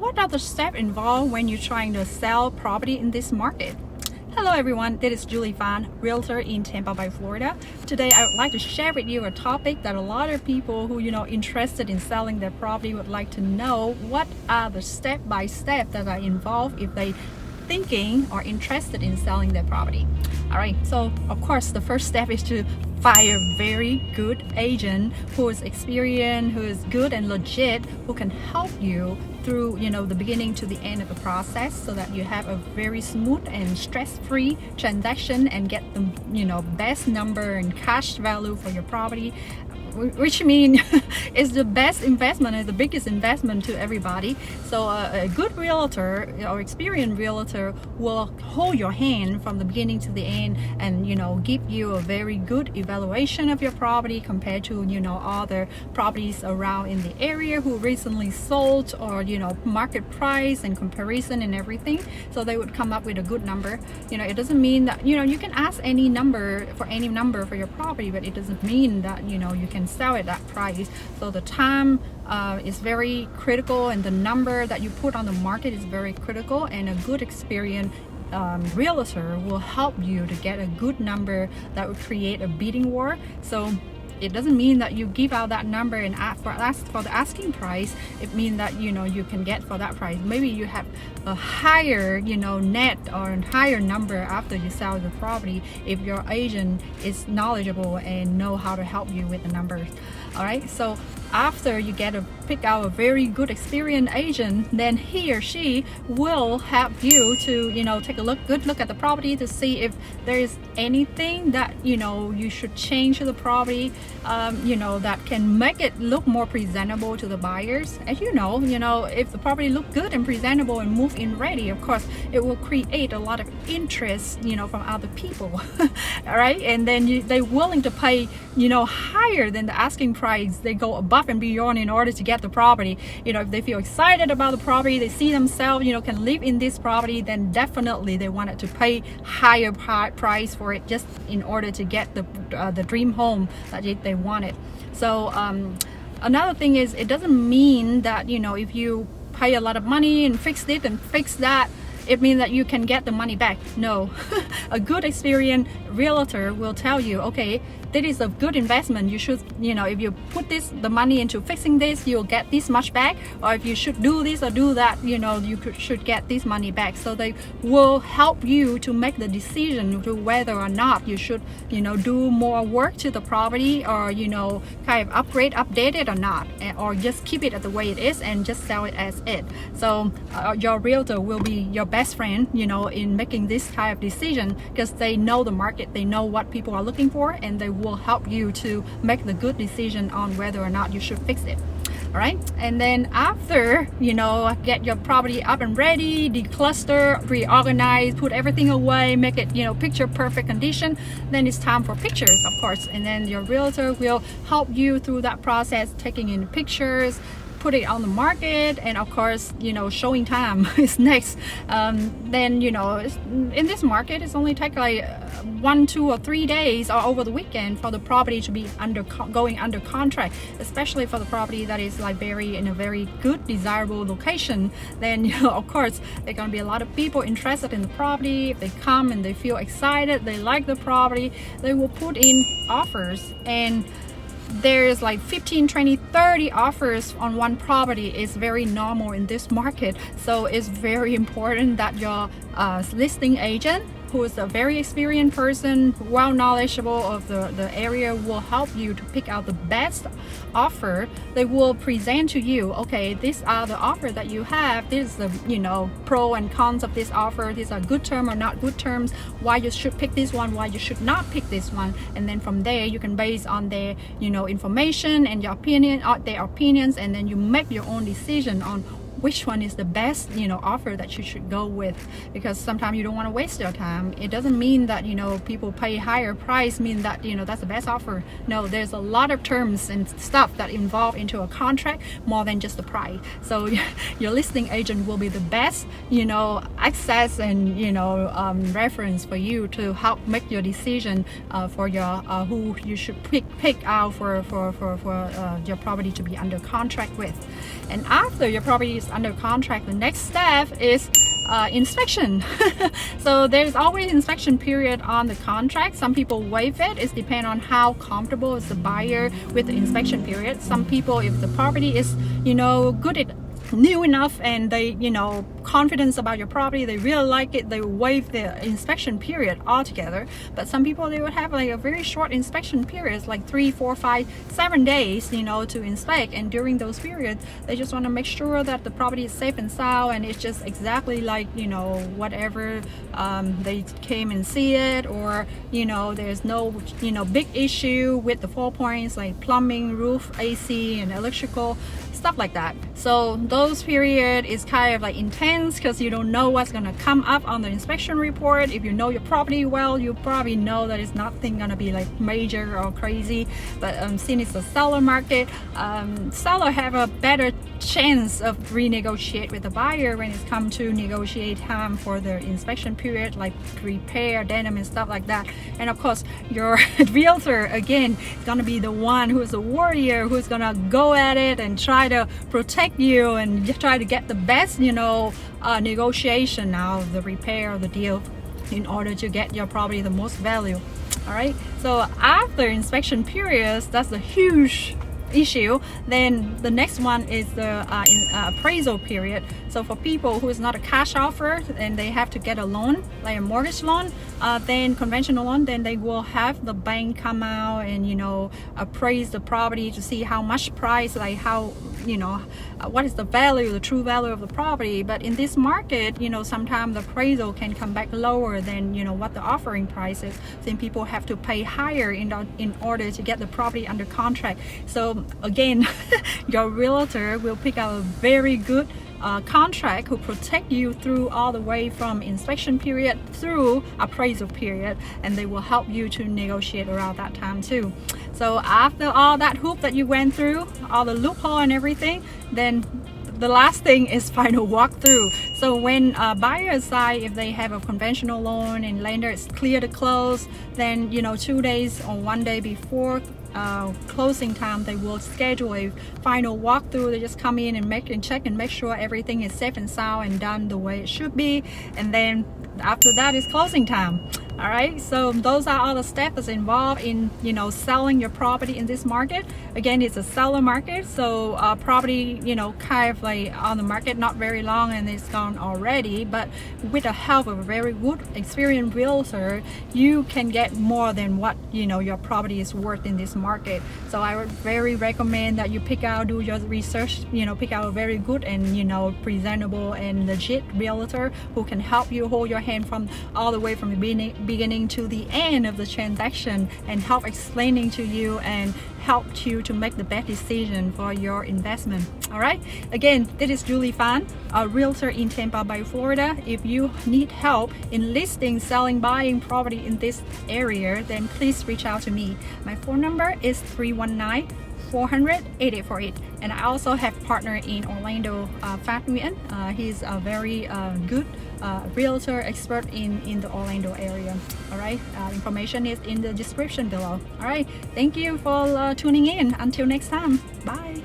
what are the steps involved when you're trying to sell property in this market? Hello everyone, this is Julie Phan, Realtor in Tampa Bay, Florida. Today I would like to share with you a topic that a lot of people who interested in selling their property would like to know. What are the step-by-step that are involved if they thinking or interested in selling their property? Alright, so of course the first step is to find a very good agent who is experienced, who is good and legit, who can help you through the beginning to the end of the process, so that you have a very smooth and stress-free transaction and get the best number and cash value for your property, which means is the best investment and the biggest investment to everybody. So a good realtor or experienced realtor will hold your hand from the beginning to the end and give you a very good evaluation of your property compared to other properties around in the area who recently sold, or market price and comparison and everything. So they would come up with a good number. It doesn't mean that you can ask any number for your property, but it doesn't mean that you can sell at that price. So the time is very critical, and the number that you put on the market is very critical, and a good experienced realtor will help you to get a good number that will create a bidding war. So it doesn't mean that you give out that number and ask for the asking price. It means that you can get for that price. Maybe you have a higher net or a higher number after you sell the property if your agent is knowledgeable and know how to help you with the numbers. All right, so after you pick out a very good experienced agent, then he or she will help you to take a good look at the property to see if there is anything that you should change to the property, that can make it look more presentable to the buyers. As if the property look good and presentable and move in ready, of course it will create a lot of interest from other people. All right, and then they're willing to pay higher than the asking price. They go above and beyond in order to get the property. If they feel excited about the property, they see themselves can live in this property, then definitely they wanted to pay higher price for it, just in order to get the dream home that they wanted. So another thing is, it doesn't mean that if you pay a lot of money and fix it and fix that, it means that you can get the money back. No. A good experienced realtor will tell you, okay, that is a good investment. You should, if you put the money into fixing this, you'll get this much back. Or if you should do this or do that, you should get this money back. So they will help you to make the decision to whether or not you should, do more work to the property, or, kind of update it or not, or just keep it the way it is and just sell it as it. So your realtor will be your best friend, in making this kind of decision, because they know the market, they know what people are looking for, and they will help you to make the good decision on whether or not you should fix it. All right, and then after get your property up and ready, decluster, reorganize, put everything away, make it picture perfect condition, then it's time for pictures, of course. And then your realtor will help you through that process, taking in pictures, put it on the market, and of course showing time is next. Then in this market, it's only take like 1, 2, or 3 days or over the weekend for the property to be going under contract, especially for the property that is like in a very good desirable location. Then of course there are going to be a lot of people interested in the property. If they come and they feel excited, they like the property, they will put in offers, and there's like 15, 20, 30 offers on one property. Is very normal in this market. So it's very important that your listing agent, who is a very experienced person, well knowledgeable of the area, will help you to pick out the best offer. They will present to you, okay, these are the offer that you have, this is the pro and cons of this offer, these are good term or not good terms, why you should pick this one, why you should not pick this one. And then from there you can base on their information and your opinion, their opinions, and then you make your own decision on which one is the best offer that you should go with, because sometimes you don't want to waste your time. It doesn't mean that people pay higher price mean that that's the best offer. No, there's a lot of terms and stuff that involve into a contract more than just the price. So your listing agent will be the best access and reference for you to help make your decision for your who you should pick out for your property to be under contract with. And after your property is under contract, the next step is inspection. So there's always inspection period on the contract. Some people waive it. It depends on how comfortable is the buyer with the inspection period. Some people, if the property is good at new enough and they confidence about your property, they really like it, they waive the inspection period altogether. But some people, they would have like a very short inspection periods, like 3, 4, 5, 7 days to inspect, and during those periods they just want to make sure that the property is safe and sound and it's just exactly like whatever they came and see it, or there's no big issue with the 4 points like plumbing, roof, AC and electrical stuff like that. So those period is kind of like intense because you don't know what's gonna come up on the inspection report. If you know your property well, you probably know that it's nothing gonna be like major or crazy. But since it's a seller market, seller have a better chance of renegotiate with the buyer when it's come to negotiate time for the inspection period, like repair, denim and stuff like that. And of course your realtor again is gonna be the one who's a warrior, who's gonna go at it and try to protect you and try to get the best negotiation out of the repair of the deal in order to get your property the most value. All right, so after inspection periods, that's a huge issue. Then the next one is the appraisal period. So for people who is not a cash offer and they have to get a loan, like a mortgage loan, then conventional loan, then they will have the bank come out and appraise the property to see how much price, like how what is the value, the true value of the property. But in this market, sometimes the appraisal can come back lower than what the offering price is. Then people have to pay higher in order to get the property under contract. So again, your realtor will pick out a very good contract who protect you through all the way from inspection period through appraisal period, and they will help you to negotiate around that time too. So after all that hoop that you went through, all the loophole and everything, then the last thing is final walkthrough. So when buyer side, if they have a conventional loan and lender is clear to close, then 2 days or 1 day before closing time, they will schedule a final walkthrough. They just come in and check and make sure everything is safe and sound and done the way it should be, and then after that is closing time. All right, so those are all the steps that's involved in selling your property in this market. Again, it's a seller market, so property kind of like on the market not very long and it's gone already, but with the help of a very good experienced realtor, you can get more than what your property is worth in this market. So I would very recommend that you do your research, pick out a very good and presentable and legit realtor who can help you hold your hand from all the way from the beginning to the end of the transaction and help explaining to you and help you to make the best decision for your investment. All right, again, this is Julie Phan, a realtor in Tampa Bay, Florida. If you need help in listing, selling, buying property in this area, then please reach out to me. My phone number is 319-400-8848, and I also have partner in Orlando, Phat Nguyen. He's a very good realtor expert in the Orlando area. All right, information is in the description below. All right, thank you for tuning in. Until next time, bye.